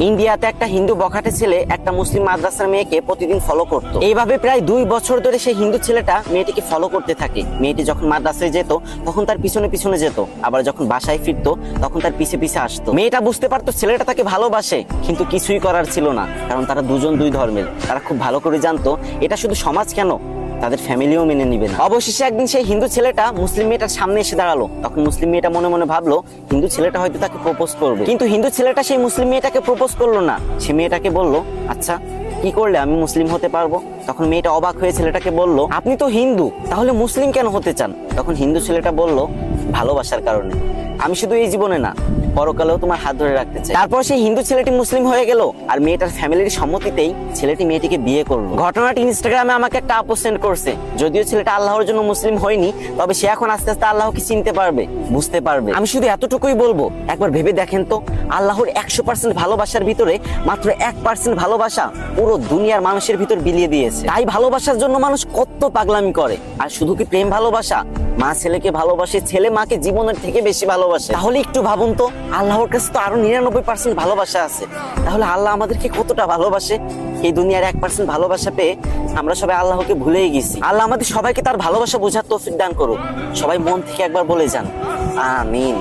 ইন্ডিয়াতে একটা হিন্দু বখাটে ছেলে একটা মুসলিম মাদ্রাসার মেয়েকে প্রতিদিন ফলো করতো। এইভাবে প্রায় 2 বছর ধরে সেই হিন্দু ছেলেটা মেয়েটিকে ফলো করতে থাকে। মেয়েটি যখন মাদ্রাসায় যেত তখন তার পিছনে পিছনে যেত, আবার যখন বাসায় ফিরতো তখন তার পিছে পিছে আসতো। মেয়েটা বুঝতে পারতো ছেলেটা তাকে ভালোবাসে, কিন্তু কিছুই করার ছিল না, কারণ তারা দুজন দুই ধর্মের। তারা খুব ভালো করে জানতো এটা শুধু সমাজ কেন, তাদের ফ্যামিলিও মেনে নিবে না। অবশেষে একদিন সেই হিন্দু ছেলেটা মুসলিম মেয়েটার সামনে এসে দাঁড়ালো। তখন মুসলিম মেয়েটা মনে মনে ভাবলো হিন্দু ছেলেটা হয়তো তাকে প্রপোজ করবে, কিন্তু হিন্দু ছেলেটা সেই মুসলিম মেয়েটাকে প্রপোজ করলো না। সে মেয়েটাকে বলল, আচ্ছা কি করলে আমি মুসলিম হতে পারবো? তখন মেয়েটা অবাক হয়ে ছেলেটাকে বলল, আপনি তো হিন্দু, তাহলে মুসলিম কেন হতে চান? তখন হিন্দু ছেলেটা বলল, ভালোবাসার কারণে। আমি শুধু এই জীবনে না, পরকালেও তোমার হাত ধরে রাখতে চাই। তারপর সেই হিন্দু ছেলেটি মুসলিম হয়ে গেল, আর মেয়েটার ফ্যামিলির সম্মতিতেই ছেলেটি মেয়েটিকে বিয়ে করলো। ঘটনাটি ইনস্টাগ্রামে আমাকে একটা আপু সেন্ড করছে। যদিও ছেলেটা আল্লাহর জন্য মুসলিম হয়নি, তবে সে এখন আস্তে আস্তে আল্লাহকে চিনতে পারবে, বুঝতে পারবে। আমি শুধু এতটুকুই বলবো, একবার ভেবে দেখেন তো, আল্লাহর 100% ভালোবাসার ভিতরে মাত্র 1% ভালোবাসা পুরো দুনিয়ার মানুষের ভিতর বিলিয়ে দিয়েছে। তাই ভালোবাসার জন্য মানুষ কত পাগলামি করে। আর শুধু কি প্রেম ভালোবাসা? মা ছেলেকে ভালোবাসে, ছেলে মাকে জীবনের থেকে বেশি ভালোবাসে। তাহলে একটু ভাবুন তো, আল্লাহর কাছে তো আরো 99% ভালোবাসা আছে। তাহলে আল্লাহ আমাদেরকে কতটা ভালোবাসে। এই দুনিয়ার 1% ভালোবাসা পেয়ে আমরা সবাই আল্লাহকে ভুলেই গেছি। আল্লাহ আমাদের সবাইকে তার ভালোবাসা বোঝার তৌফিক দান করুক। সবাই মন থেকে একবার বলে যান, আমিন।